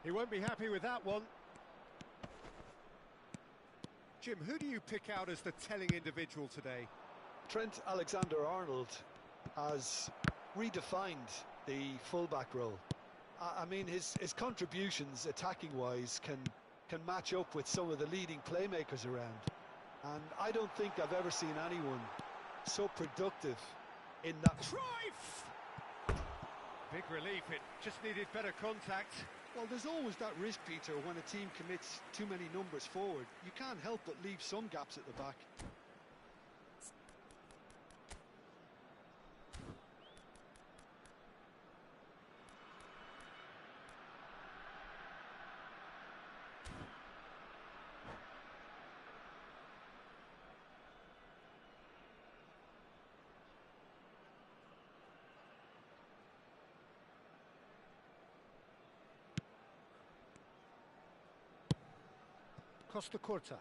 He won't be happy with that one. Jim, who do you pick out as the telling individual today? Trent Alexander-Arnold has redefined the fullback role. I mean, his contributions attacking-wise can match up with some of the leading playmakers around. And I don't think I've ever seen anyone so productive in that. Cruyff! Big relief, it just needed better contact. Well, there's always that risk, Peter, when a team commits too many numbers forward. You can't help but leave some gaps at the back. Costa Curta.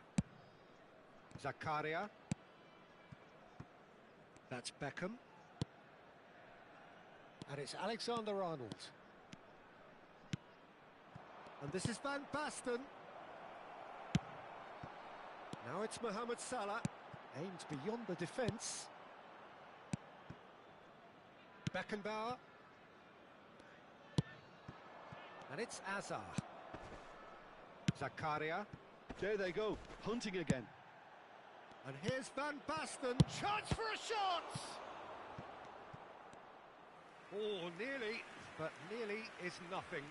Zakaria. That's Beckham. And it's Alexander-Arnold. And this is Van Basten. Now it's Mohamed Salah. Aimed beyond the defence. Beckenbauer. And it's Azar. Zakaria. There they go, hunting again. And here's Van Basten. Chance for a shot! Oh, nearly, but nearly is nothing.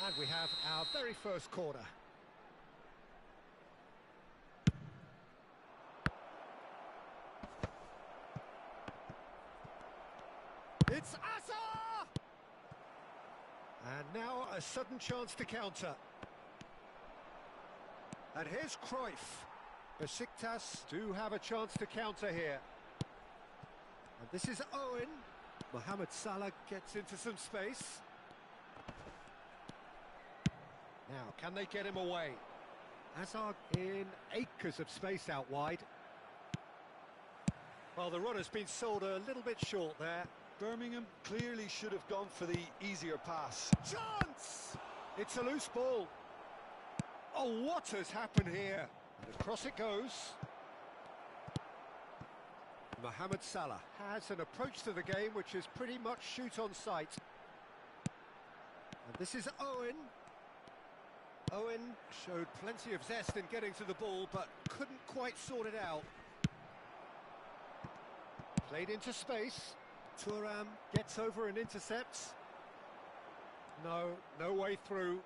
And we have our very first corner. It's Azar! And now a sudden chance to counter. And here's Cruyff. Besiktas do have a chance to counter here. And this is Owen. Mohamed Salah gets into some space. Now, can they get him away? Hazard in acres of space out wide. Well, the run has been sold a little bit short there. Birmingham clearly should have gone for the easier pass. Chance! It's a loose ball. Oh, what has happened here? And across it goes. Mohamed Salah has an approach to the game which is pretty much shoot on sight. And this is Owen. Owen showed plenty of zest in getting to the ball, but couldn't quite sort it out. Played into space. Thuram gets over and intercepts. No way through.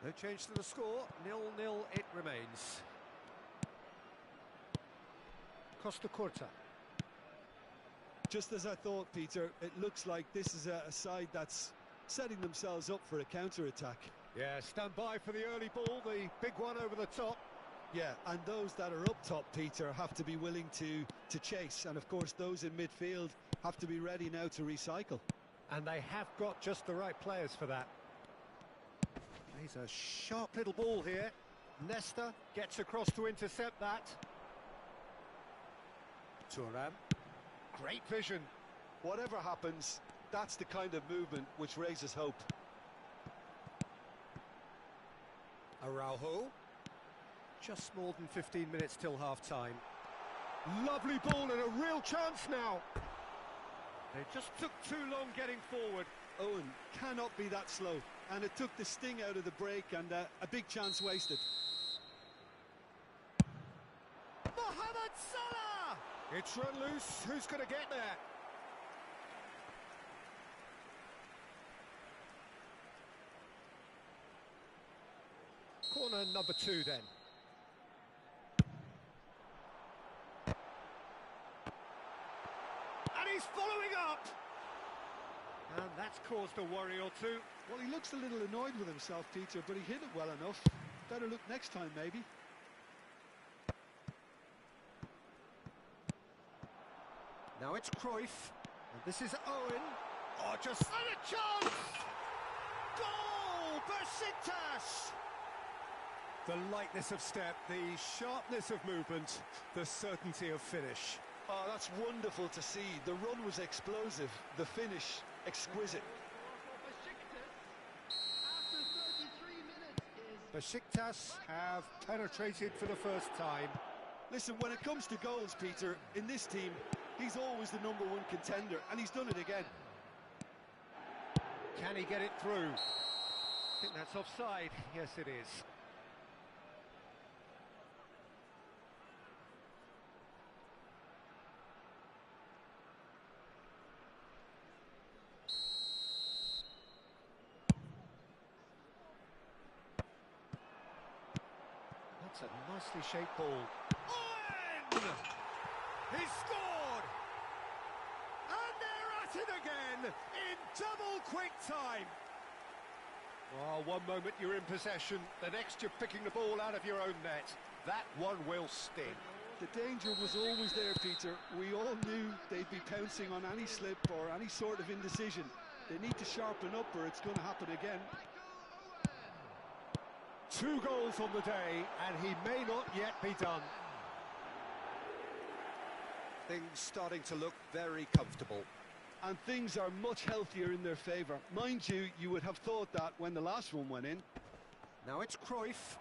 No change to the score. 0-0 it remains. Costa Curta. Just as I thought, Peter, it looks like this is a side that's setting themselves up for a counter-attack. Yeah, stand by for the early ball, the big one over the top. Yeah, and those that are up top, Peter, have to be willing to chase. And, of course, those in midfield have to be ready now to recycle. And they have got just the right players for that. He's a sharp little ball here. Nesta gets across to intercept that. Thuram. Great vision. Whatever happens, that's the kind of movement which raises hope. Araujo. Just more than 15 minutes till half-time. Lovely ball and a real chance now. They just took too long getting forward. Owen cannot be that slow. And it took the sting out of the break and a big chance wasted. Mohamed Salah! It's run loose. Who's going to get there? Corner number 2 then. And he's following up! And that's caused a worry or two. Well, he looks a little annoyed with himself, Peter, but he hit it well enough. Better look next time, maybe. Now it's Cruyff. And this is Owen. Oh, just... And a chance! Goal! Besiktas! The lightness of step, the sharpness of movement, the certainty of finish. Oh, that's wonderful to see. The run was explosive, the finish exquisite. Besiktas have penetrated for the first time. Listen, when it comes to goals, Peter, in this team, he's always the #1 contender, and he's done it again. Can he get it through? I think that's offside. Yes, it is. That's a nicely shaped ball. Owen! He scored! And they're at it again in double quick time. Well, one moment you're in possession, the next you're picking the ball out of your own net. That one will sting. The danger was always there, Peter. We all knew they'd be pouncing on any slip or any sort of indecision. They need to sharpen up or it's going to happen again. 2 goals on the day, and he may not yet be done. Things starting to look very comfortable. And things are much healthier in their favour. Mind you, you would have thought that when the last one went in. Now it's Cruyff,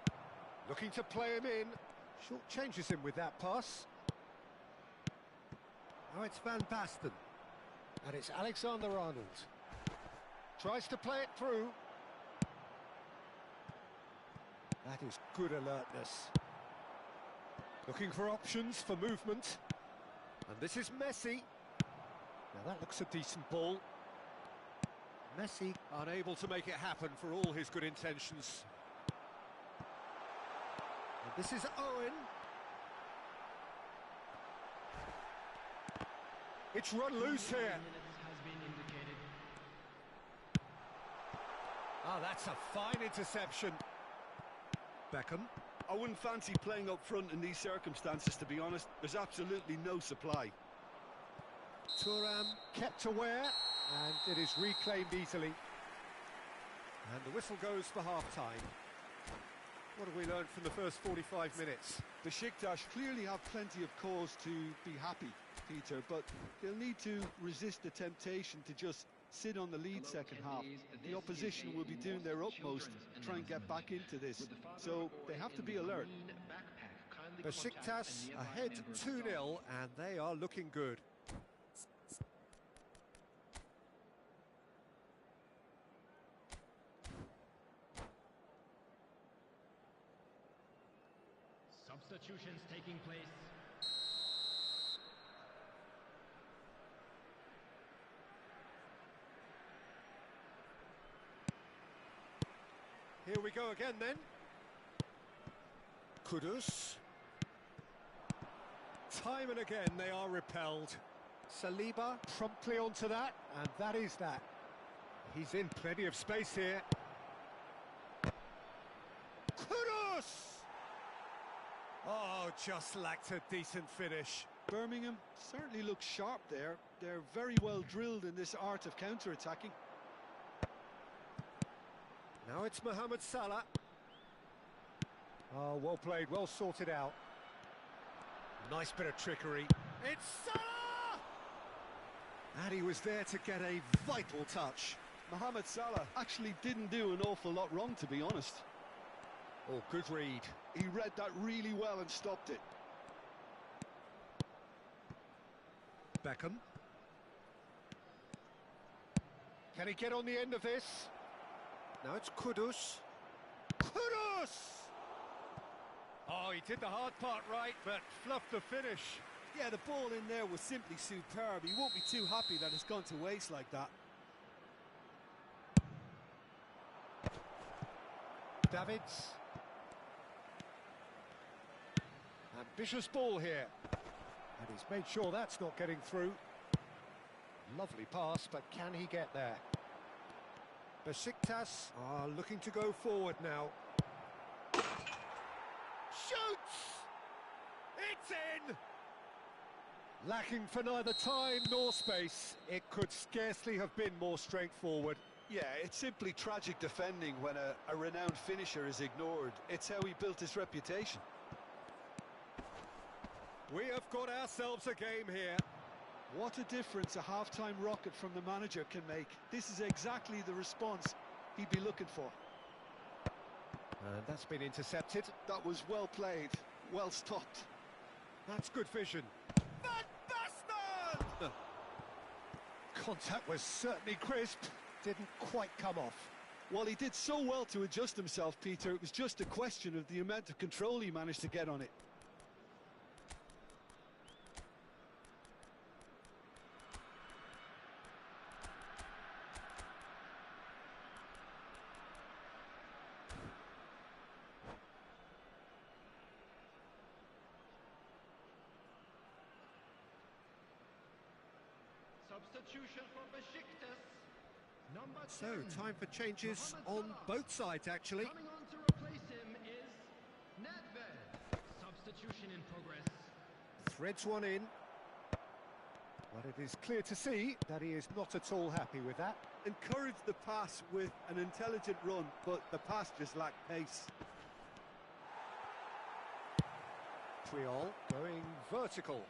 looking to play him in. Short changes him with that pass. Now it's Van Basten. And it's Alexander-Arnold. Tries to play it through. That is good alertness. Looking for options for movement. And this is Messi. Now that looks a decent ball. Messi unable to make it happen for all his good intentions. And this is Owen. It's run loose here. Ah, that's a fine interception. Beckham. I wouldn't fancy playing up front in these circumstances, to be honest. There's absolutely no supply. Thuram kept aware, and it is reclaimed easily. And the whistle goes for half-time. What have we learned from the first 45 minutes? Besiktas clearly have plenty of cause to be happy, Peter, but they'll need to resist the temptation to just sit on the lead second half. The opposition will be doing their utmost to try and get back into this, so they have to be alert. Besiktas ahead 2-0, and they are looking good. Substitutions taking place. Here we go again then. Kudus. Time and again they are repelled. Saliba promptly onto that, and that is that. He's in plenty of space here. Kudus! Oh, just lacked a decent finish. Birmingham certainly looks sharp there. They're very well drilled in this art of counter-attacking. Now it's Mohamed Salah. Oh, well played, well sorted out. Nice bit of trickery. It's Salah! And he was there to get a vital touch. Mohamed Salah actually didn't do an awful lot wrong, to be honest. Oh, good read. He read that really well and stopped it. Beckham. Can he get on the end of this? Now it's Kudus. Kudus! Oh, he did the hard part right, but fluffed the finish. Yeah, the ball in there was simply superb. He won't be too happy that it's gone to waste like that. Davids. Ambitious ball here. And he's made sure that's not getting through. Lovely pass, but can he get there? Besiktas are looking to go forward now. Shoots! It's in! Lacking for neither time nor space. It could scarcely have been more straightforward. Yeah, it's simply tragic defending when a renowned finisher is ignored. It's how he built his reputation. We have got ourselves a game here. What a difference a half-time rocket from the manager can make. This is exactly the response he'd be looking for. And that's been intercepted. That was well played, well stopped. That's good vision. Van Basten! Contact was certainly crisp. Didn't quite come off. Well, he did so well to adjust himself, Peter. It was just a question of the amount of control he managed to get on it. Substitution for Besiktas. Number 10. So, time for changes on both sides, actually. Coming on to replace him is Nedved. Substitution in progress. Threads one in. But it is clear to see that he is not at all happy with that. Encouraged the pass with an intelligent run, but the pass just lacked pace. Triol going vertical.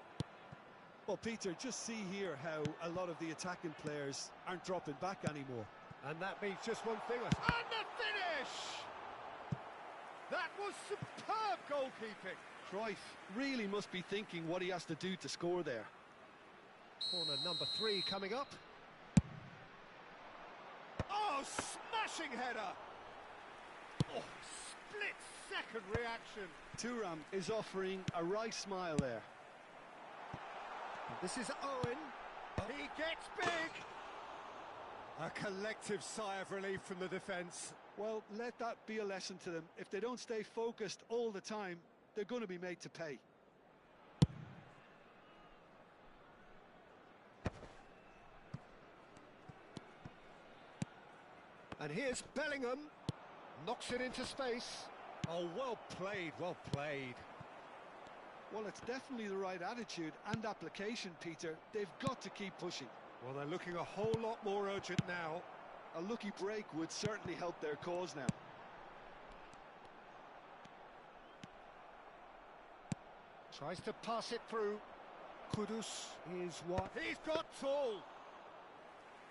Well, Peter, just see here how a lot of the attacking players aren't dropping back anymore. And that means just one thing. And the finish! That was superb goalkeeping. Cruyff really must be thinking what he has to do to score there. Corner number 3 coming up. Oh, smashing header! Oh, split-second reaction. Thuram is offering a wry smile there. This is Owen. He gets big. A collective sigh of relief from the defence. Well, let that be a lesson to them. If they don't stay focused all the time, they're going to be made to pay. And here's Bellingham. Knocks it into space. Oh, well played, well played. Well, it's definitely the right attitude and application, Peter. They've got to keep pushing. Well, they're looking a whole lot more urgent now. A lucky break would certainly help their cause now. Tries to pass it through. Kudus is what? He's got tall.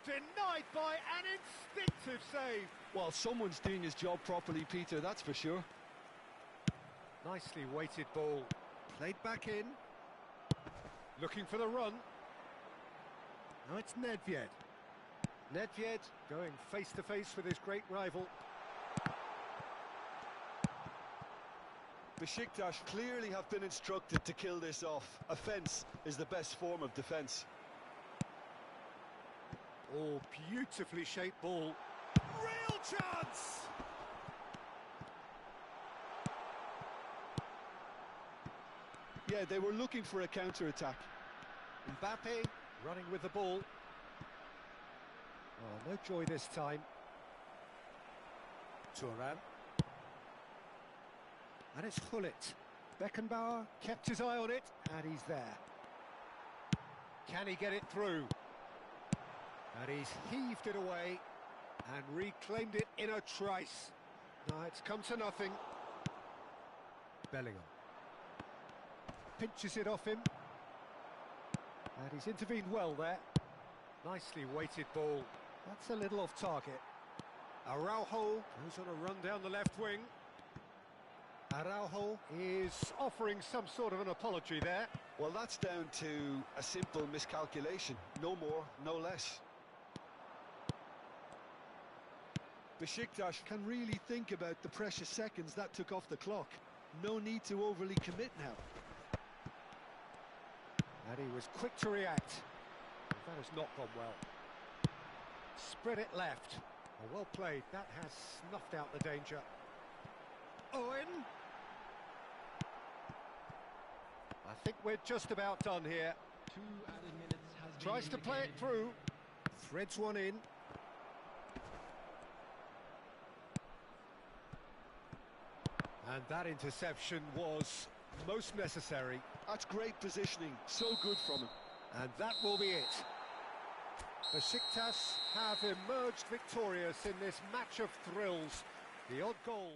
Denied by an instinctive save. Well, someone's doing his job properly, Peter, that's for sure. Nicely weighted ball. Played back in. Looking for the run. Now it's Nedved. Nedved going face-to-face with his great rival. Besiktas clearly have been instructed to kill this off. Offence is the best form of defence. Oh, beautifully shaped ball. Real chance! Yeah, they were looking for a counter-attack. Mbappe running with the ball. Oh, no joy this time. Thuram. And it's Hullet. Beckenbauer kept his eye on it, and he's there. Can he get it through? And he's heaved it away and reclaimed it in a trice. No, it's come to nothing. Bellingham. Pinches it off him. And he's intervened well there. Nicely weighted ball. That's a little off target. Araujo goes on a run down the left wing. Araujo is offering some sort of an apology there. Well, that's down to a simple miscalculation. No more, no less. Besiktas can really think about the precious seconds that took off the clock. No need to overly commit now. And he was quick to react. That has not gone well. Spread it left. Oh, well played. That has snuffed out the danger. Owen. I think we're just about done here. 2 added minutes has been Tries to play it indicated. through. Threads one in. And that interception was most necessary. That's great positioning, so good from him. And that will be it. Besiktas have emerged victorious in this match of thrills. The odd goal.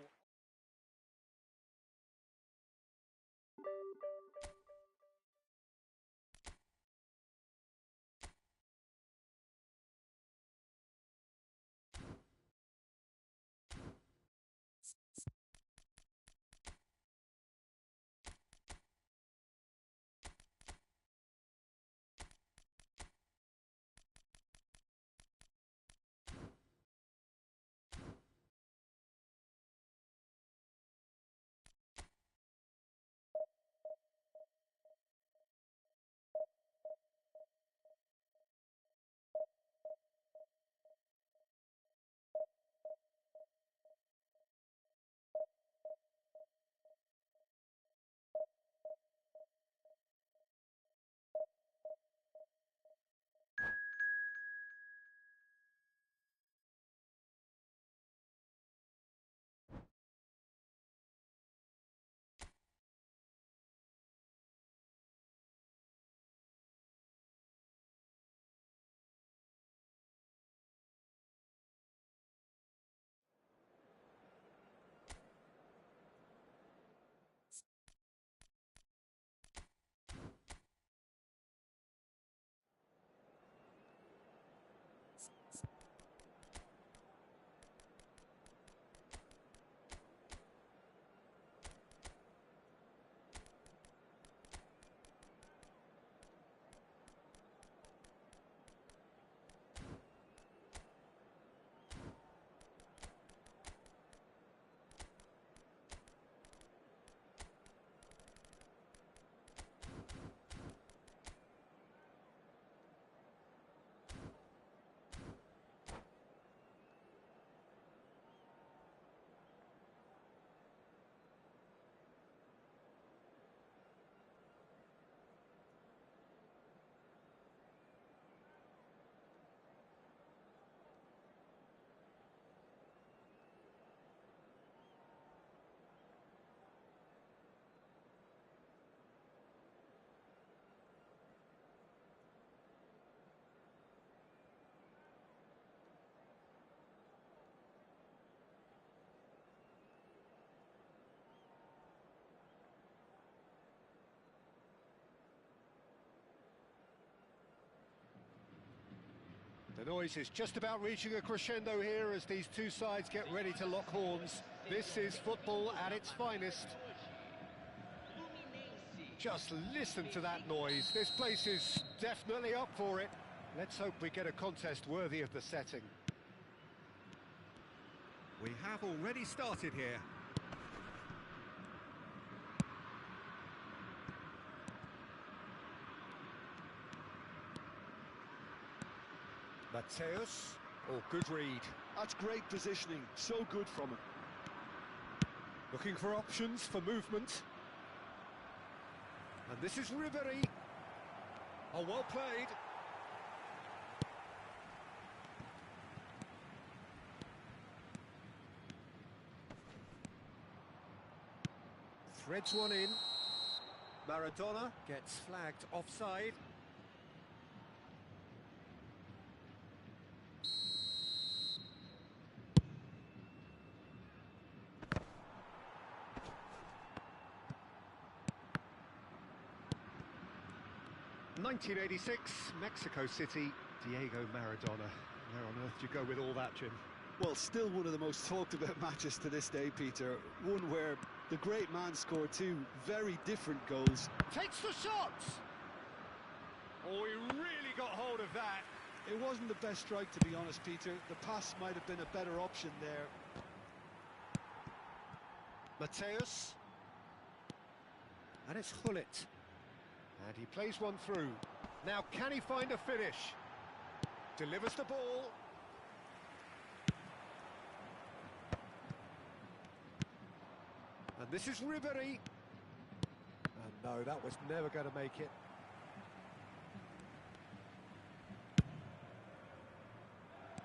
The noise is just about reaching a crescendo here as these two sides get ready to lock horns. This is football at its finest. Just listen to that noise. This place is definitely up for it. Let's hope we get a contest worthy of the setting. We have already started here. Mateus. Oh, good read. That's great positioning, so good from him. Looking for options for movement. And this is Ribery. Oh, well played. Threads one in. Maradona gets flagged offside. '86, Mexico City, Diego Maradona. Where on earth do you go with all that, Jim? Well, still one of the most talked about matches to this day, Peter. One where the great man scored two very different goals. Takes the shot! Oh, he really got hold of that. It wasn't the best strike, to be honest, Peter. The pass might have been a better option there. Mateus. And it's Hullet. And he plays one through. Now, can he find a finish? Delivers the ball. And this is Ribery. And no, that was never going to make it.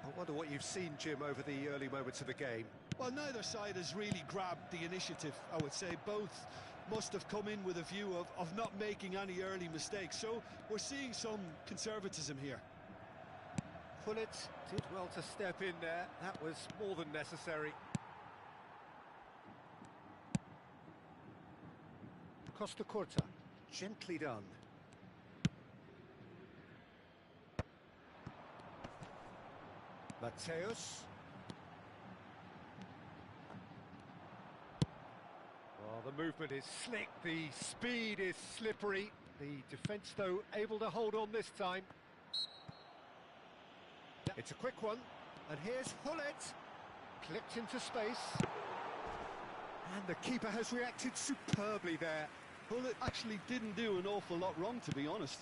I wonder what you've seen, Jim, over the early moments of the game. Well, neither side has really grabbed the initiative, I would say. Both must have come in with a view of not making any early mistakes. So we're seeing some conservatism here. Hullet did well to step in there. That was more than necessary. Costa Curta, gently done. Mateus. Well, the movement is slick, the speed is slippery. The defence, though, able to hold on this time. It's a quick one, and here's Hullet. Clipped into space. And the keeper has reacted superbly there. Hullet actually didn't do an awful lot wrong, to be honest.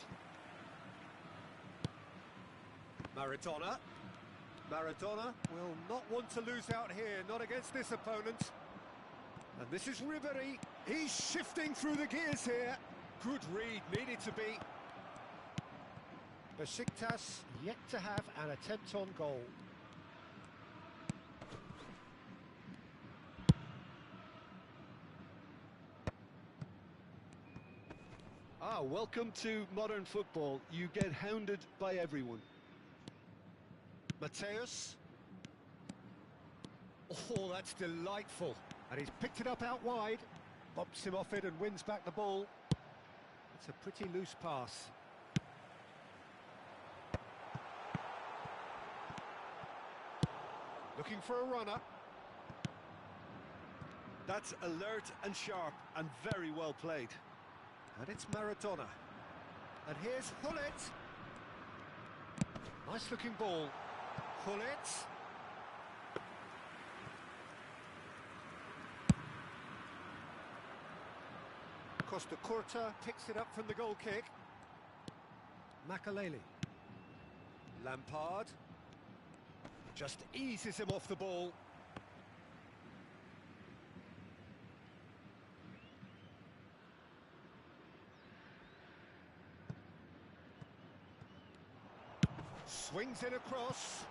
Maradona. Maradona will not want to lose out here, not against this opponent. And this is Ribery. He's shifting through the gears here. Good read, needed to be. Besiktas yet to have an attempt on goal. Welcome to modern football. You get hounded by everyone. Mateus. Oh, that's delightful. And he's picked it up out wide. Bumps him off it and wins back the ball. It's a pretty loose pass. Looking for a runner. That's alert and sharp and very well played. And it's Maradona. And here's Hullet. Nice looking ball. Hullet. Costa Curta picks it up from the goal kick. Makaleli. Lampard. Just eases him off the ball. Swings it across.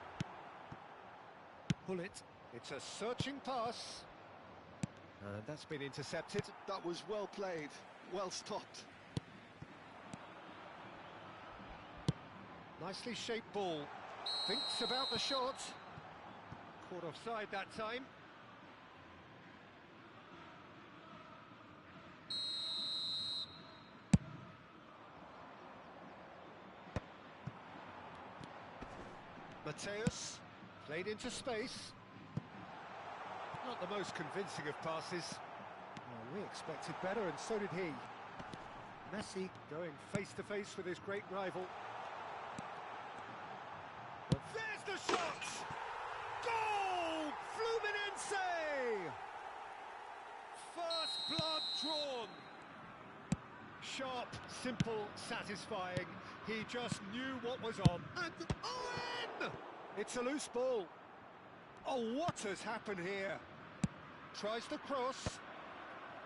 Hullet. It's a searching pass. And that's been intercepted. That was well played, well stopped. Nicely shaped ball. Thinks about the shot. Caught offside that time. Mateus, played into space. Not the most convincing of passes. Well, we expected better, and so did he. Messi going face-to-face with his great rival. But there's the shot! Goal! Fluminense! First blood drawn. Sharp, simple, satisfying. He just knew what was on. And Owen! It's a loose ball. Oh, what has happened here? Tries to cross.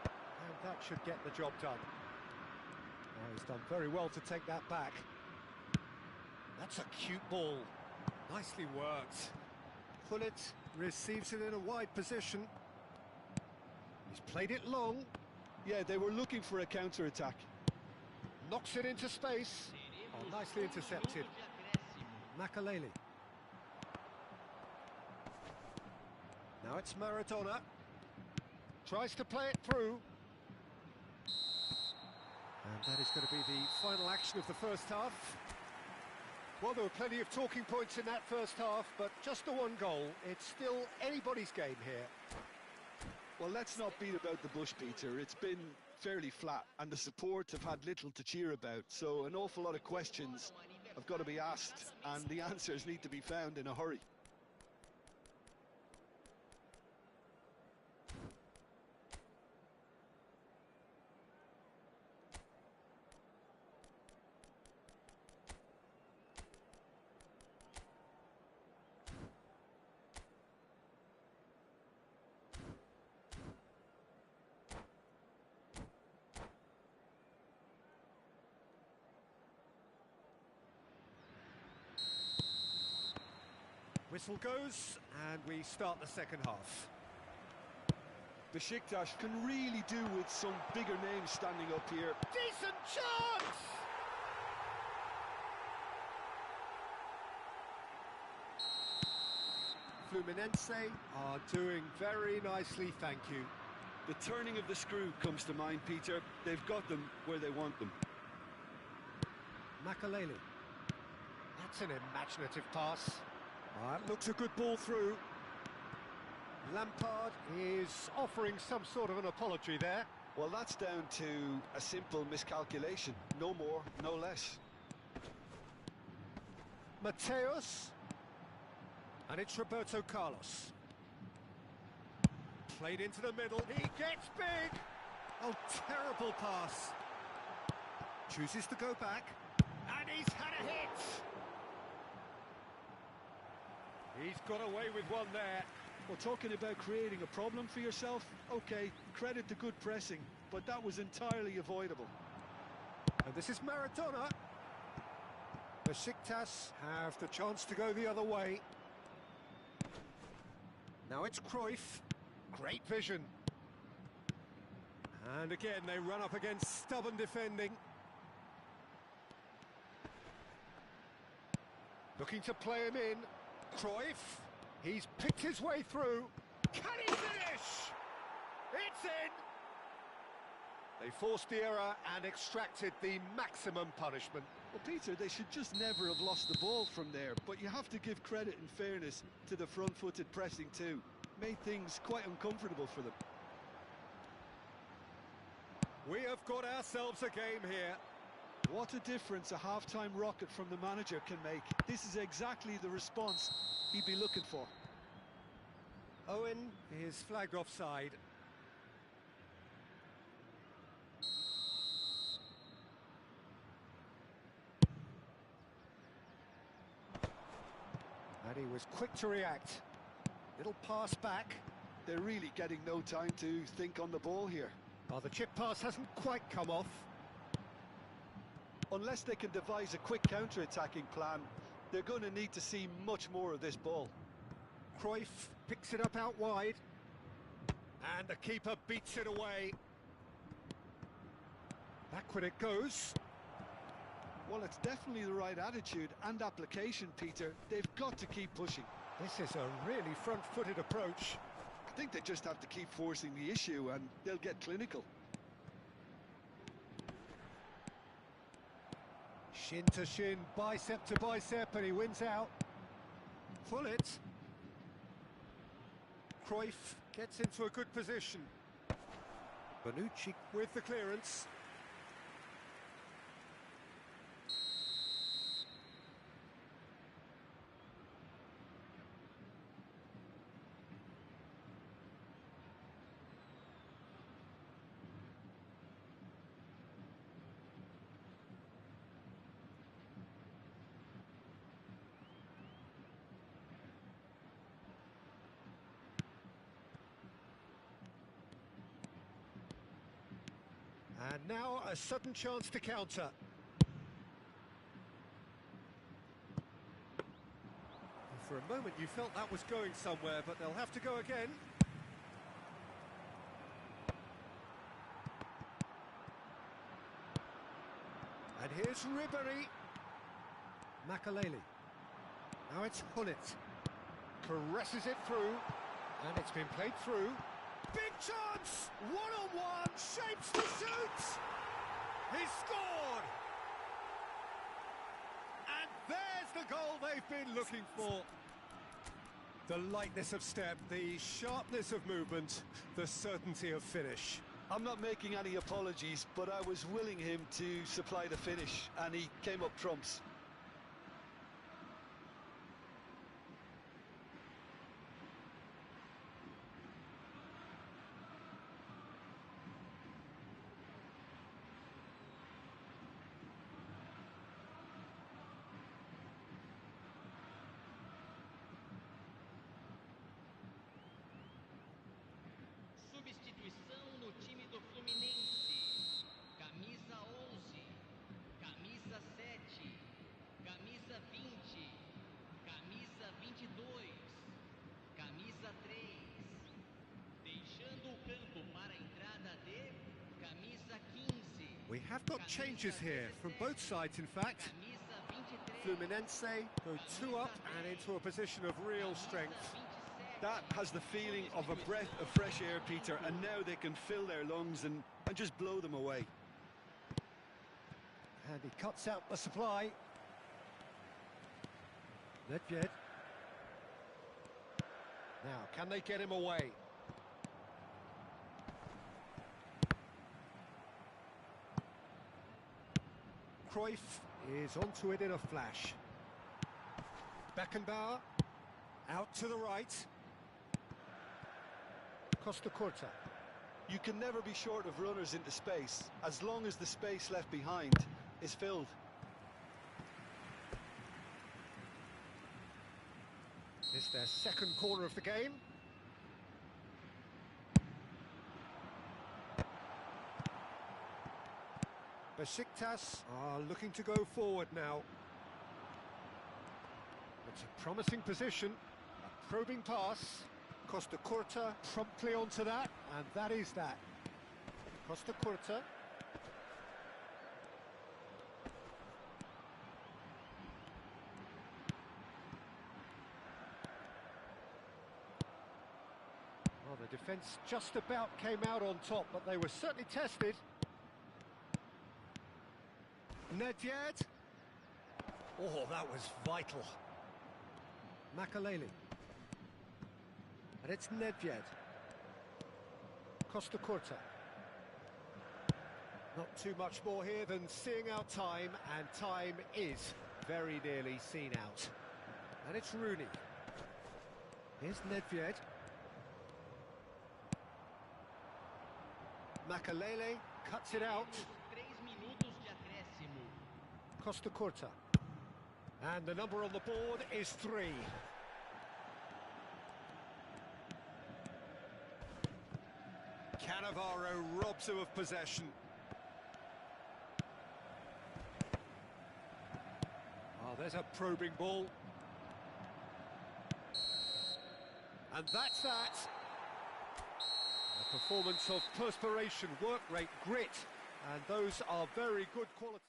And that should get the job done. Oh, he's done very well to take that back. That's a cute ball. Nicely worked. Pullet receives it in a wide position. He's played it long. Yeah, they were looking for a counter-attack. Knocks it into space. Oh, nicely intercepted. Makaleli. Now it's Maradona. Tries to play it through. And that is going to be the final action of the first half. Well, there were plenty of talking points in that first half, but just the one goal. It's still anybody's game here. Well, let's not beat about the bush, Peter. It's been fairly flat, and the support have had little to cheer about. So an awful lot of questions have got to be asked, and the answers need to be found in a hurry. Whistle goes, and we start the second half. Besiktas can really do with some bigger names standing up here. Decent chance! Fluminense are doing very nicely, thank you. The turning of the screw comes to mind, Peter. They've got them where they want them. Makaleli. That's an imaginative pass. That looks a good ball through. Lampard is offering some sort of an apology there. Well, that's down to a simple miscalculation. No more, no less. Mateus. And it's Roberto Carlos. Played into the middle. He gets big. Oh, terrible pass. Chooses to go back. And he's had a hit. He's got away with one there. Well, talking about creating a problem for yourself, okay, credit the good pressing, but that was entirely avoidable. And this is Maradona. Besiktas have the chance to go the other way. Now it's Cruyff. Great vision. And again, they run up against stubborn defending. Looking to play him in. Cruyff. He's picked his way through. Can he finish? It's in! They forced the error and extracted the maximum punishment. Well, Peter, they should just never have lost the ball from there, but you have to give credit and fairness to the front-footed pressing too. Made things quite uncomfortable for them. We have got ourselves a game here. What a difference a half-time rocket from the manager can make. This is exactly the response he'd be looking for. Owen is flagged offside. And he was quick to react. Little pass back. They're really getting no time to think on the ball here. Oh, the chip pass hasn't quite come off. Unless they can devise a quick counter-attacking plan, they're going to need to see much more of this ball. Cruyff picks it up out wide. And the keeper beats it away. Backward it goes. Well, it's definitely the right attitude and application, Peter. They've got to keep pushing. This is a really front-footed approach. I think they just have to keep forcing the issue and they'll get clinical. Shin to shin, bicep to bicep, and he wins out. pull it. Cruyff gets into a good position. Bonucci with the clearance. And now a sudden chance to counter. For a moment you felt that was going somewhere, but they'll have to go again. And here's Ribéry. Makaleli. Now it's Hullet. Caresses it through. And it's been played through. Big chance! One-on-one, shapes to shoot! He's scored! And there's the goal they've been looking for. The lightness of step, the sharpness of movement, the certainty of finish. I'm not making any apologies, but I was willing him to supply the finish, and he came up trumps. Substituição no time do Fluminense. Camisa 11, camisa 7, camisa 20, camisa 22, camisa 3. Deixando o campo para a entrada de camisa 15. We have got changes here from both sides, in fact. Camisa 23. Fluminense go 2 up and into a position of real strength. That has the feeling of a breath of fresh air, Peter, and now they can fill their lungs and just blow them away. And he cuts out the supply. Nedved. Now, can they get him away? Cruyff is onto it in a flash. Beckenbauer out to the right. Costa Curta. You can never be short of runners into space, as long as the space left behind is filled. It's their second corner of the game. Besiktas are looking to go forward now. It's a promising position, a probing pass. Costa Curta promptly onto that, and that is that. Costa Curta. Well, the defence just about came out on top, but they were certainly tested. Nedved. Oh, that was vital. Makaleli. And it's Nedved. Costa Curta. Not too much more here than seeing out time, and time is very nearly seen out. And it's Rooney. Here's Nedved. Makaleli cuts it out. 3 minutos de acréscimo. Costa Curta. And the number on the board is 3. Cannavaro robs him of possession. Oh, there's a probing ball. And that's that. A performance of perspiration, work rate, grit, and those are very good qualities.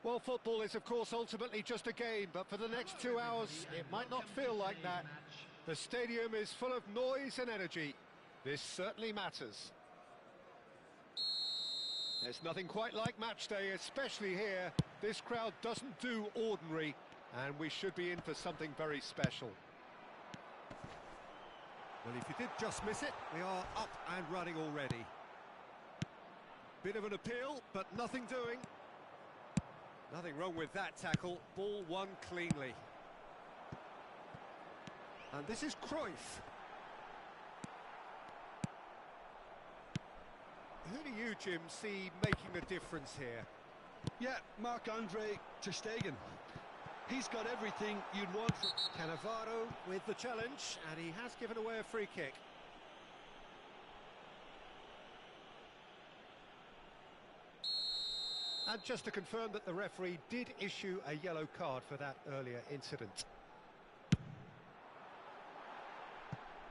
Well, football is, of course, ultimately just a game, but for the next 2 hours, it might not feel like that. The stadium is full of noise and energy. This certainly matters. There's nothing quite like match day, especially here. This crowd doesn't do ordinary, and we should be in for something very special. Well, if you did just miss it, we are up and running already. Bit of an appeal, but nothing doing. Nothing wrong with that tackle. Ball won cleanly. And this is Cruyff. Who do you, Jim, see making the difference here? Yeah, Marc-Andre ter Stegen. He's got everything you'd want from... Cannavaro with the challenge, and he has given away a free kick. And just to confirm that the referee did issue a yellow card for that earlier incident.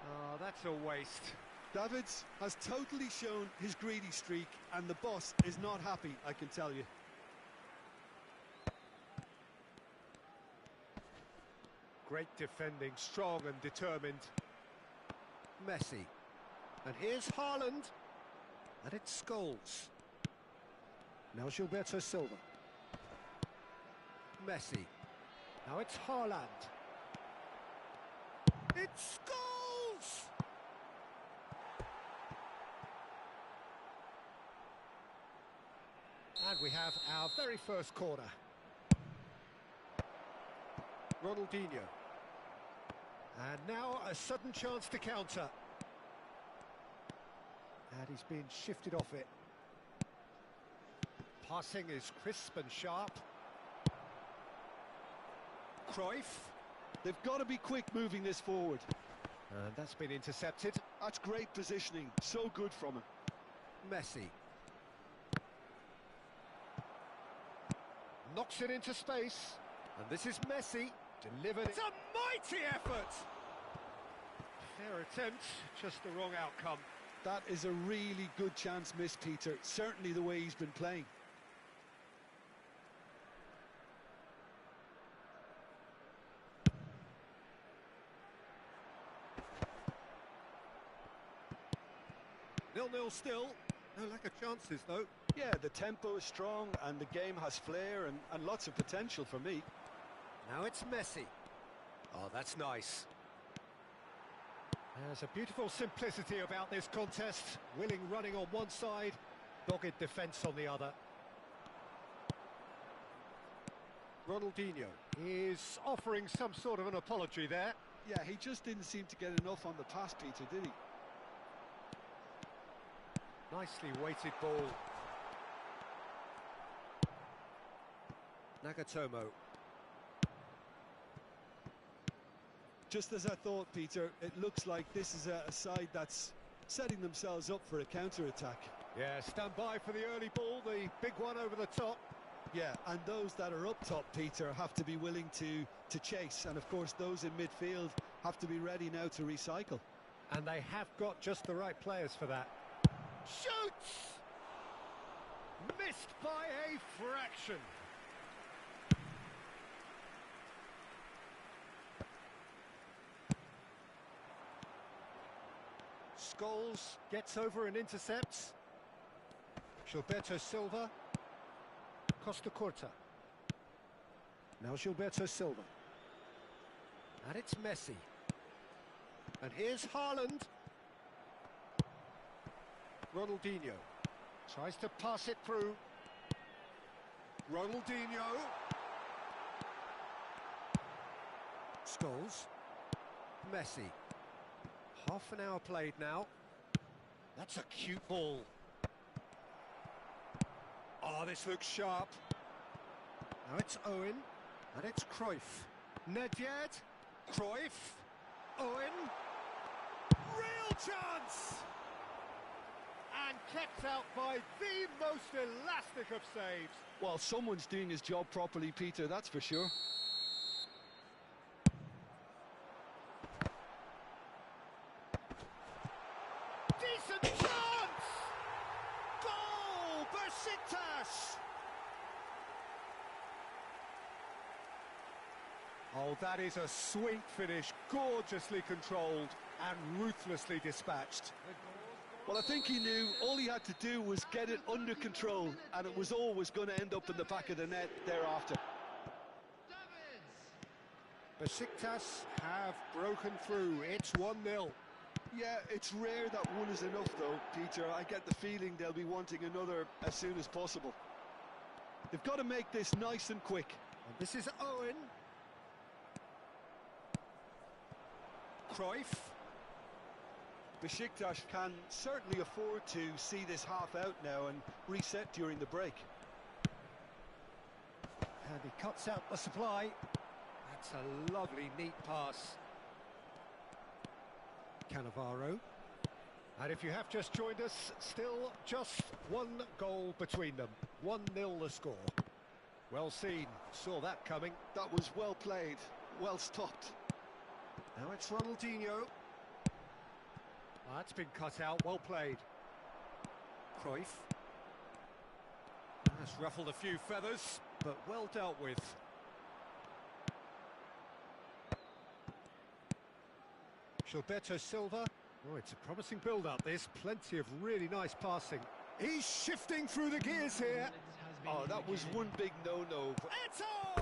Oh, that's a waste. Davids has totally shown his greedy streak, and the boss is not happy, I can tell you. Great defending, strong and determined. Messi. And here's Haaland. And it's Scholes. Now Gilberto Silva. Messi. Now it's Haaland. It's Scholes! And we have our very first corner. Ronaldinho. And now a sudden chance to counter. And he's been shifted off it. Passing is crisp and sharp. Cruyff. They've got to be quick moving this forward. And that's been intercepted. That's great positioning, so good from him. Messi. Knocks it into space. And this is Messi. Delivered. It's a mighty effort! Fair attempt, just the wrong outcome. That is a really good chance missed, Peter. Certainly the way he's been playing. Nil-nil still. No lack of chances, though. Yeah, the tempo is strong and the game has flair and lots of potential for me. Now it's Messi. Oh, that's nice. There's a beautiful simplicity about this contest. Willing running on one side, dogged defence on the other. Ronaldinho is offering some sort of an apology there. Yeah, he just didn't seem to get enough on the pass, Peter, did he? Nicely weighted ball. Nagatomo. Just as I thought, Peter, it looks like this is a side that's setting themselves up for a counter-attack. Yeah, stand by for the early ball, the big one over the top. Yeah, and those that are up top, Peter, have to be willing to chase. And, of course, those in midfield have to be ready now to recycle. And they have got just the right players for that. Shoots! Missed by a fraction. Scholes gets over and intercepts. Gilberto Silva. Costa Curta. Now Gilberto Silva. And it's Messi. And here's Haaland. Ronaldinho. Tries to pass it through. Ronaldinho. Scholes. Messi. Half an hour played now. That's a cute ball. Oh, this looks sharp. Now it's Owen. And it's Cruyff. Nedved. Cruyff. Owen. Real chance! And kept out by the most elastic of saves. Well, someone's doing his job properly, Peter, that's for sure. Decent chance! Goal! Besiktas! Oh, that is a sweet finish, gorgeously controlled and ruthlessly dispatched. Well, I think he knew all he had to do was get it under control, and it was always going to end up in the back of the net thereafter. Besiktas have broken through. It's 1-0. Yeah, it's rare that one is enough, though, Peter. I get the feeling they'll be wanting another as soon as possible. They've got to make this nice and quick. And this is Owen. Cruyff. Besiktas can certainly afford to see this half out now and reset during the break. And he cuts out the supply. That's a lovely, neat pass. Cannavaro. And if you have just joined us, still just one goal between them. 1-0 the score. Well seen, saw that coming. That was well played, well stopped. Now it's Ronaldinho. That's been cut out, well played. Cruyff. Has ruffled a few feathers, but well dealt with. Gilberto Silva. Oh, it's a promising build-up, this. Plenty of really nice passing. He's shifting through the gears here. Oh, that was one big no-no. Eto!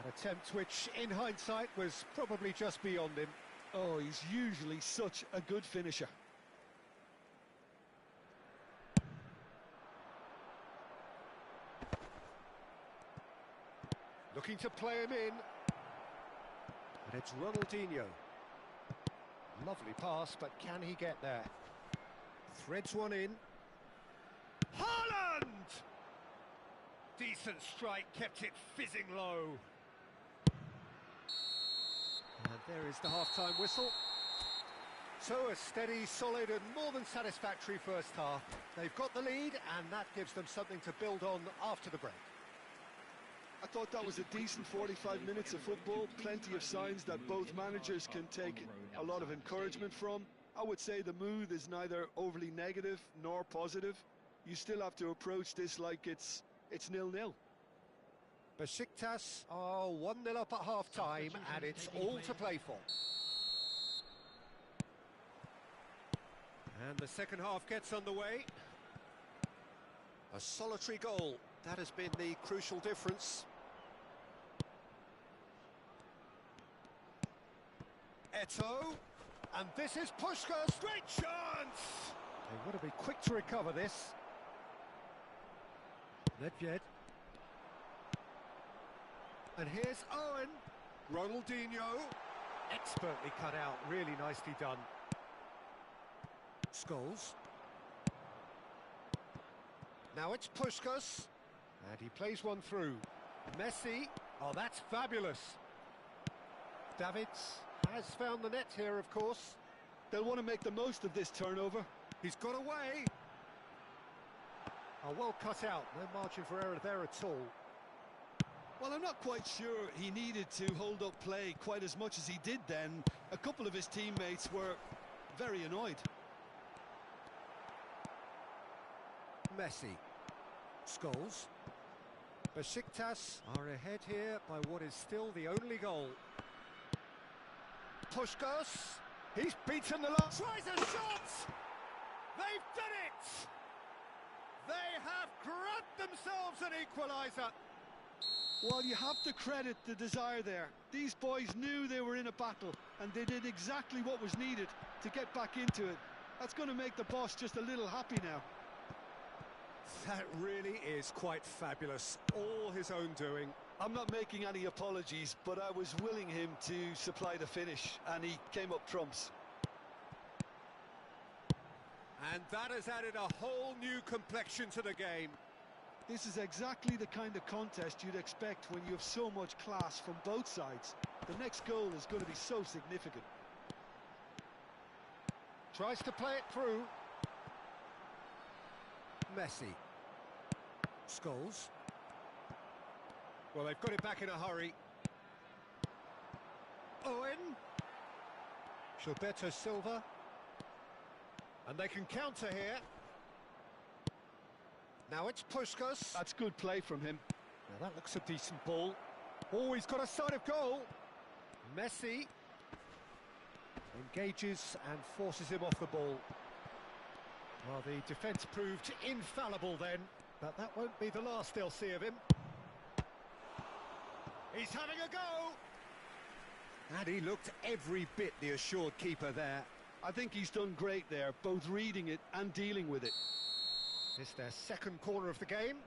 An attempt which, in hindsight, was probably just beyond him. Oh, he's usually such a good finisher. Looking to play him in. And it's Ronaldinho. Lovely pass, but can he get there? Threads one in. Haaland! Decent strike, kept it fizzing low. And there is the half-time whistle. So a steady, solid and more than satisfactory first half. They've got the lead and that gives them something to build on after the break. I thought that was a decent 45 minutes of football. Plenty of signs that both managers can take a lot of encouragement from. I would say the mood is neither overly negative nor positive. You still have to approach this like it's 0-0. Besiktas are 1-0 up at half-time and it's all to play for. And the second half gets underway. A solitary goal, that has been the crucial difference. Eto, and this is Puskás. Great chance! They want to be quick to recover this. Nedved. And here's Owen. Ronaldinho. Expertly cut out, really nicely done. Scholes. Now it's Puskás. And he plays one through. Messi. Oh, that's fabulous. Davids has found the net here, of course. They'll want to make the most of this turnover. He's got away. Oh, well cut out. No margin for error there at all. Well, I'm not quite sure he needed to hold up play quite as much as he did then. A couple of his teammates were very annoyed. Messi. Scholes. Besiktas are ahead here by what is still the only goal. Puskás. He's beaten the last. Tries a shot! They've done it! They have grabbed themselves an equaliser. Well, you have to credit the desire there. These boys knew they were in a battle, and they did exactly what was needed to get back into it. That's going to make the boss just a little happy now. That really is quite fabulous. All his own doing. I'm not making any apologies, but I was willing him to supply the finish, and he came up trumps. And that has added a whole new complexion to the game. This is exactly the kind of contest you'd expect when you have so much class from both sides. The next goal is going to be so significant. Tries to play it through. Messi. Scholes. Well, they've got it back in a hurry. Owen. Gilberto Silva. And they can counter here. Now it's Puskás. That's good play from him. Now that looks a decent ball. Oh, he's got a sight of goal. Messi engages and forces him off the ball. Well, the defence proved infallible then, but that won't be the last they'll see of him. He's having a go! And he looked every bit the assured keeper there. I think he's done great there, both reading it and dealing with it. It's their second corner of the game.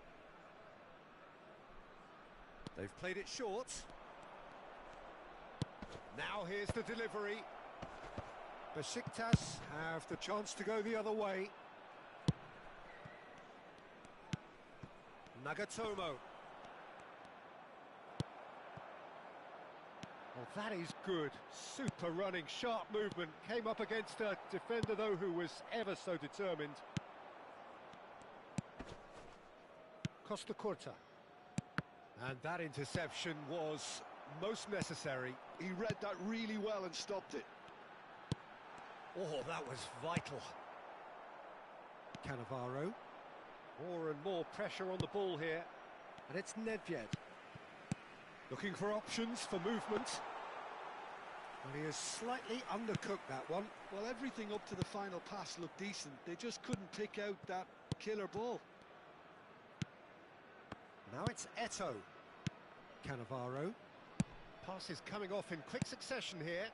They've played it short. Now here's the delivery. Besiktas have the chance to go the other way. Nagatomo. Well, that is good. Super running, sharp movement. Came up against a defender, though, who was ever so determined. Costa Curta. And that interception was most necessary. He read that really well and stopped it. Oh, that was vital. Cannavaro. More and more pressure on the ball here. And it's Nedved. Looking for options for movement. Well, he has slightly undercooked that one. Well, everything up to the final pass looked decent. They just couldn't pick out that killer ball. Now it's Eto. Cannavaro. Pass is coming off in quick succession here.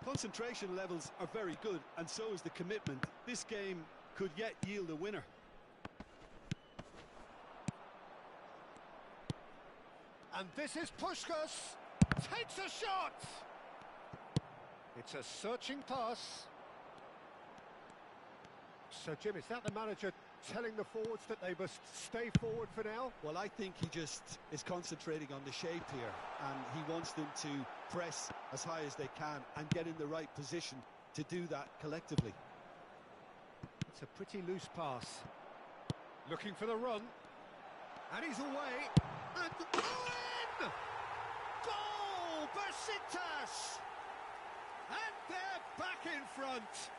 Concentration levels are very good, and so is the commitment. This game could yet yield a winner. And this is Puskás. Takes a shot! It's a searching pass. So, Jim, is that the manager telling the forwards that they must stay forward for now? Well, I think he just is concentrating on the shape here, and he wants them to press as high as they can and get in the right position to do that collectively. It's a pretty loose pass. Looking for the run. And he's away. And in! Goal! Besiktas! And they're back in front.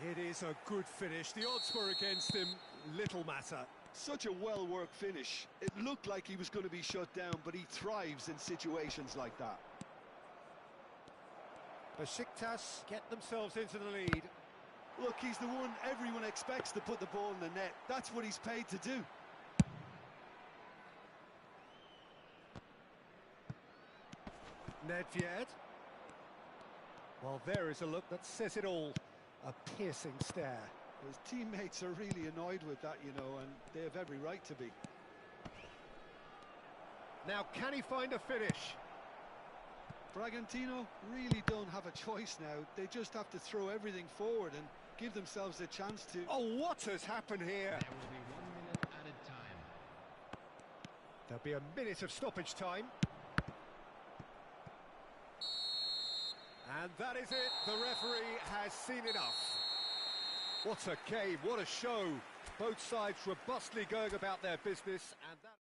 It is a good finish. The odds were against him. Little matter. Such a well-worked finish. It looked like he was going to be shut down, but he thrives in situations like that. Besiktas get themselves into the lead. Look, he's the one everyone expects to put the ball in the net. That's what he's paid to do. Nedved. Well, there is a look that says it all. A piercing stare. His teammates are really annoyed with that, you know, and they have every right to be. Now, can he find a finish? Bragantino really don't have a choice now. They just have to throw everything forward and give themselves a chance to... Oh, what has happened here? There will be 1 minute added time. There'll be a minute of stoppage time. And that is it. The referee has seen enough. What a game, what a show. Both sides robustly going about their business, and that...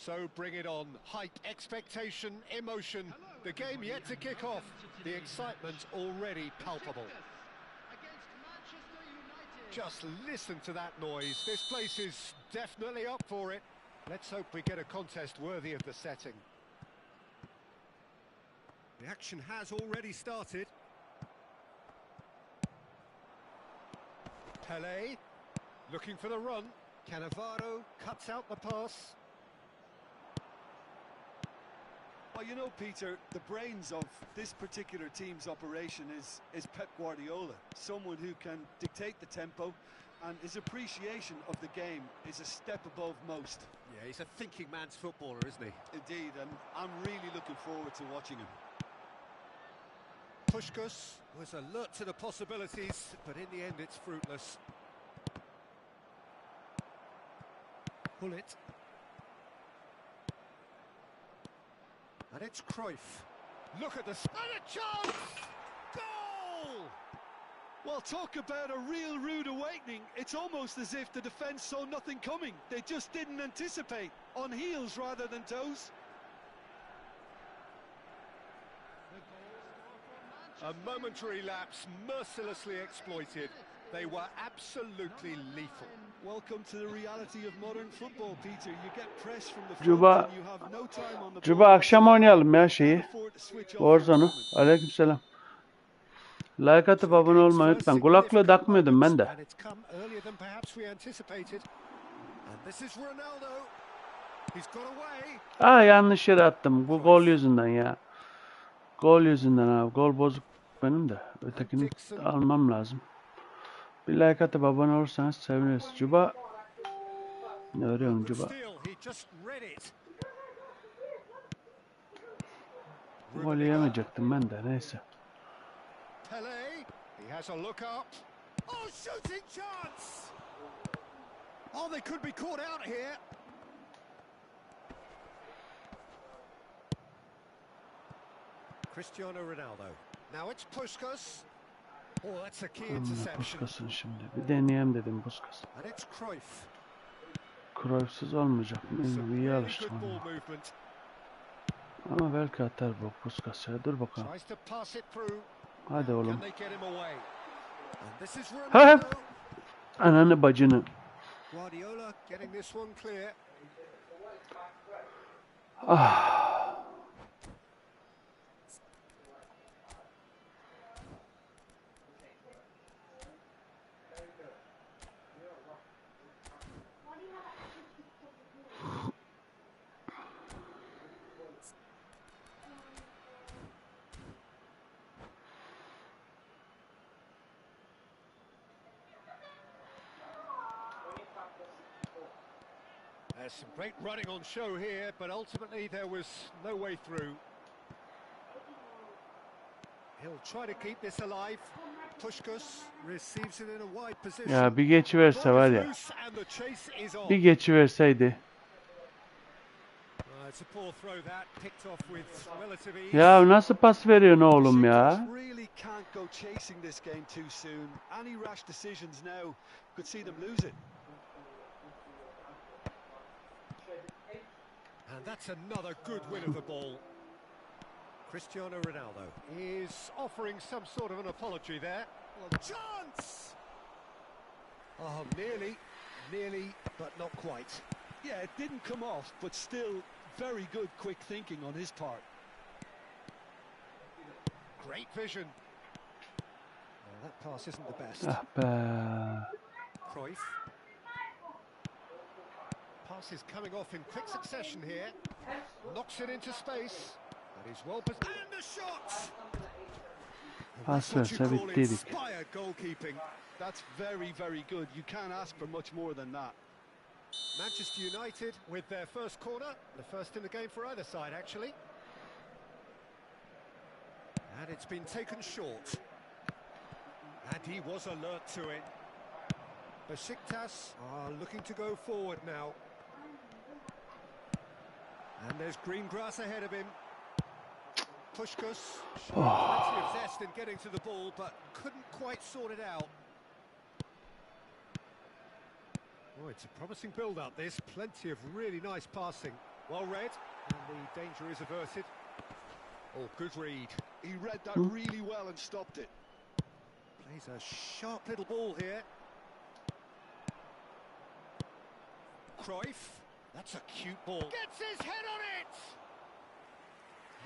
So bring it on. Hype, expectation, emotion. The game yet to kick off. The excitement already palpable. Against Manchester United. Just listen to that noise. This place is definitely up for it. Let's hope we get a contest worthy of the setting. The action has already started. Pelé, looking for the run. Cannavaro cuts out the pass. Well, you know, Peter, the brains of this particular team's operation is Pep Guardiola, someone who can dictate the tempo, and his appreciation of the game is a step above most. Yeah, he's a thinking man's footballer, isn't he? Indeed, and I'm really looking forward to watching him. Puskás was alert to the possibilities, but in the end it's fruitless. Bullet. And it's Cruyff. Look at this. And a chance! Goal! Well, talk about a real rude awakening. It's almost as if the defence saw nothing coming. They just didn't anticipate. On heels rather than toes. A momentary lapse, mercilessly exploited. They were absolutely lethal. Welcome to the reality of modern football, Peter. You get press from the front Cuba, and you have no time on the Cuba ball. akşam oynayalım ya şeyi. Can't afford to switch off for a Warzon'u. moment. Aleykümselam. Like atıp abone olmayı unutmayın. Kulaklığı takmıyordum ben de. And it's come earlier than perhaps we anticipated. And this is Ronaldo. He's got away. Yanlış yere attım. Bu gol yüzünden ya. Gol yüzünden abi. Gol bozuk benim de. Ötekini almam lazım. Bir like atıp abone olursanız seviniriz. Cuba. Ne arıyorum Cuba? Gol yemeyecektim ben de, neyse. Pelé, he has a look up. Oh, shooting chance! Oh, they could be caught out here. Cristiano Ronaldo. Now it's Puskás. Oh, that's a key interception. Puskás'ın şimdi. Bir deneyeyim dedim Puskás. And it's Cruyff. Cruyff'sız olmayacak. İyi alıştım ama. Ama belki atar bu Puskás ya. Dur bakalım. Hadi oğlum. Ha! Ananı bacını. Guardiola getting this one clear. There's some great running on show here, but ultimately there was no way through. He'll try to keep this alive. Puskás receives it in a wide position. Ya bir geçiverse var ya. Bir geçiverseydi. It's a poor throw that, picked off with relative ease. Ya nasıl pas veriyorsun oğlum ya? Really can't go chasing this game too soon. Any rash decisions now could see them lose it. And that's another good win of the ball. Cristiano Ronaldo is offering some sort of an apology there. Well, chance! Oh, nearly, but not quite. Yeah, it didn't come off, but still very good quick thinking on his part. Great vision. Well, that pass isn't the best. Ah be. Cruyff. Pass is coming off in quick succession here. Knocks it into space. That is well positioned. And a shot! Pas verse bittiydik. Inspired goalkeeping. That's very, very good. You can't ask for much more than that. Manchester United with their first corner. The first in the game for either side, actually. And it's been taken short. And he was alert to it. Besiktas are looking to go forward now. And there's green grass ahead of him. Puskás showing plenty of zest in getting to the ball, but couldn't quite sort it out. Oh, it's a promising build-up, this. Plenty of really nice passing. Well read, and the danger is averted. Oh, good read. He read that really well and stopped it. Plays a sharp little ball here. Cruyff. That's a cute ball. Gets his head on it!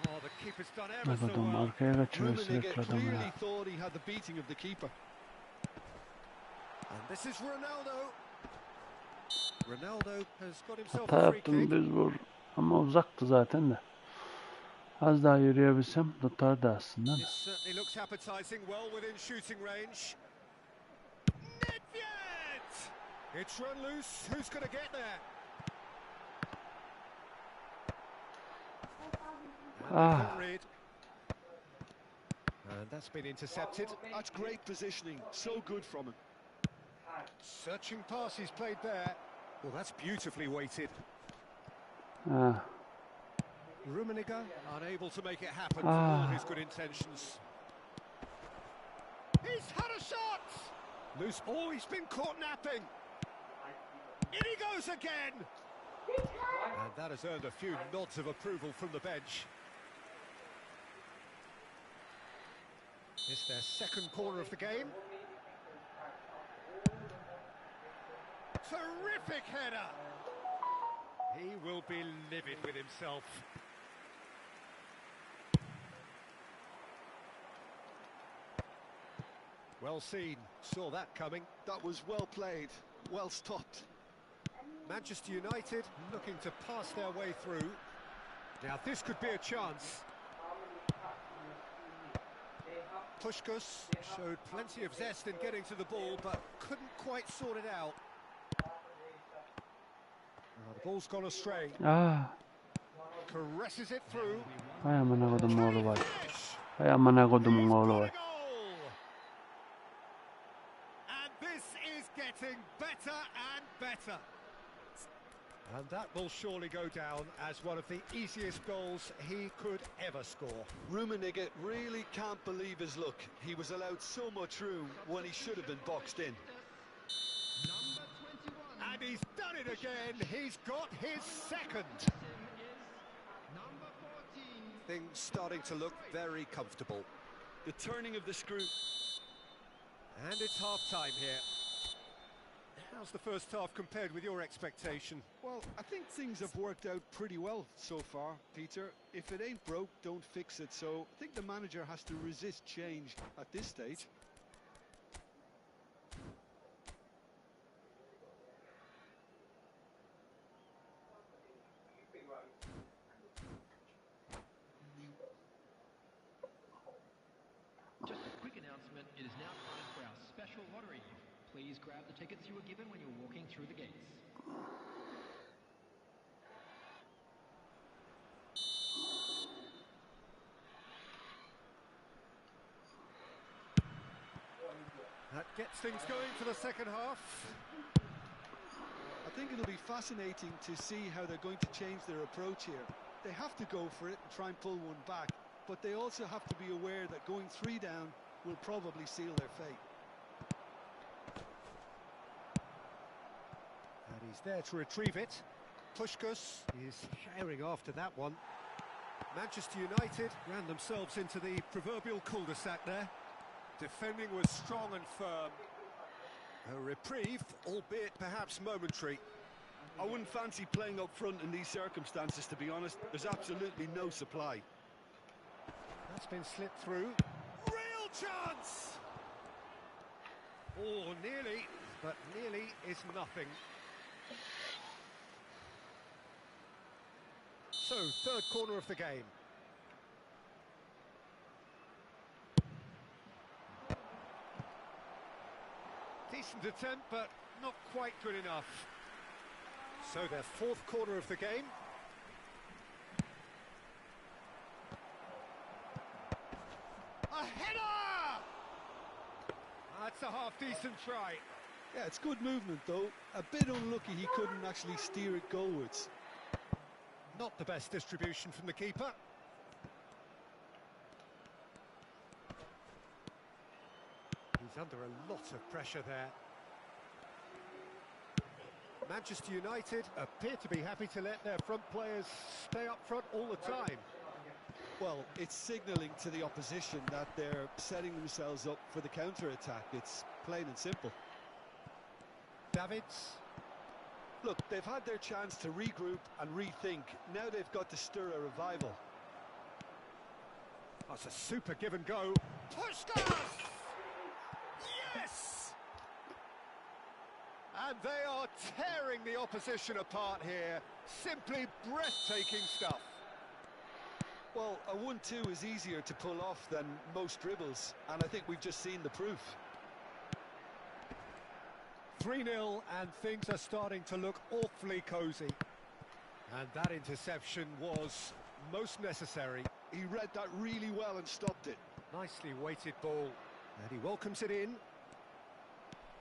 Oh, the keeper's done Ne ever so kadar well. arkaya kaçıyor Rummenigge sürekli adam clearly ya. thought he had the beating of the keeper. And this is Ronaldo. Ronaldo has got himself Hata a free yaptım, kick. düz vur. Ama uzaktı zaten de. Az daha yürüyebilsem tutardı aslında This da. certainly looks appetising, well within shooting range. Nedved! It's run loose. Who's going to get there? And they can't read. And that's been intercepted. That's great positioning. So good from him. Searching pass he's played there. Well, that's beautifully weighted. Ha. Rummenigge unable to make it happen for all his good intentions. He's had a shot! Loose ball, he's been caught napping. In he goes again! And that has earned a few nods of approval from the bench. It's their second corner of the game. Terrific header! He will be livid with himself. Well seen, saw that coming. That was well played, well stopped. Manchester United looking to pass their way through. Now this could be a chance. Puskás showed plenty of zest in getting to the ball, but couldn't quite sort it out. The ball's gone astray. Caresses it through. Hay amına kodumun oğlu var. Finish! Hay amına kodumun He's oğlu got a var. goal! And this is getting better and better. And that will surely go down as one of the easiest goals he could ever score. Rummenigge really can't believe his luck. He was allowed so much room when he should have been boxed in. Number 21. And he's done it again. He's got his second. Number 14. Things starting to look very comfortable. The turning of the screw. And it's half-time here. How's the first half compared with your expectation? Well, I think things have worked out pretty well so far, Peter. If it ain't broke, don't fix it. So I think the manager has to resist change at this stage. Just a quick announcement, it is now time for our special lottery. Please grab the tickets you were given when you were walking through the gates. That gets things going for the second half. I think it'll be fascinating to see how they're going to change their approach here. They have to go for it and try and pull one back, but they also have to be aware that going 3 down will probably seal their fate. And he's there to retrieve it. Puskás is sharing after that one. Manchester United ran themselves into the proverbial cul-de-sac there. Defending was strong and firm. A reprieve, albeit perhaps momentary. I wouldn't fancy playing up front in these circumstances, to be honest. There's absolutely no supply. That's been slipped through. Real chance! Oh, nearly, but nearly is nothing. So, third corner of the game. Decent attempt, but not quite good enough. So, their fourth corner of the game. A header! That's a half-decent try. Yeah, it's good movement, though. A bit unlucky he couldn't actually steer it goalwards. Not the best distribution from the keeper. He's under a lot of pressure there. Manchester United appear to be happy to let their front players stay up front all the time. Well, it's signalling to the opposition that they're setting themselves up for the counter-attack. It's plain and simple. Davids. Look, they've had their chance to regroup and rethink. Now they've got to stir a revival. That's a super give and go. Puskas! Yes! And they are tearing the opposition apart here. Simply breathtaking stuff. Well, a 1-2 is easier to pull off than most dribbles, and I think we've just seen the proof. 3-0, and things are starting to look awfully cosy. And that interception was most necessary. He read that really well and stopped it. Nicely weighted ball, and he welcomes it in.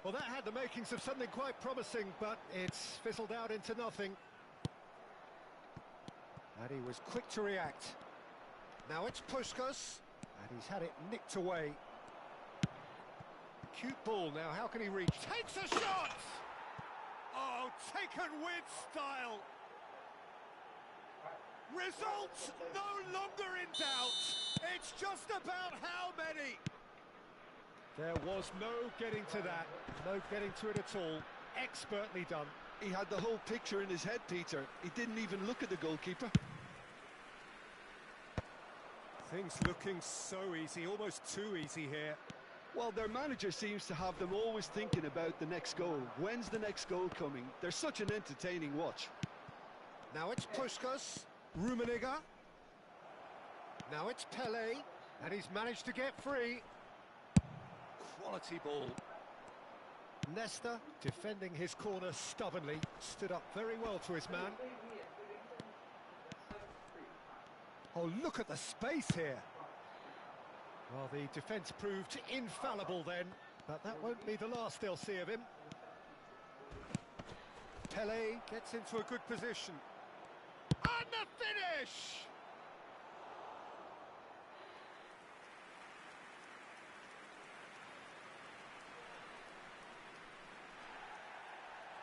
Well, that had the makings of something quite promising, but it's fizzled out into nothing. And he was quick to react. Now it's Puskas, and he's had it nicked away. Cute ball now, how can he reach? Takes a shot! Oh, taken with style. Results no longer in doubt. It's just about how many. There was no getting to that, no getting to it at all. Expertly done. He had the whole picture in his head, Peter. He didn't even look at the goalkeeper. Things looking so easy, almost too easy here. Well, their manager seems to have them always thinking about the next goal. When's the next goal coming? They're such an entertaining watch. Now it's Puskas, Rummenigge. Now it's Pele, and he's managed to get free. Quality ball. Nesta, defending his corner stubbornly, stood up very well to his man. Oh, look at the space here. Well, the defence proved infallible then, but that won't be the last they'll see of him. Pele gets into a good position. And the finish!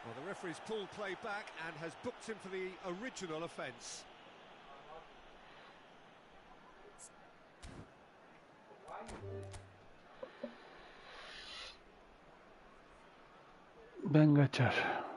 Well, the referee's pulled play back and has booked him for the original offence. Ben kaçar.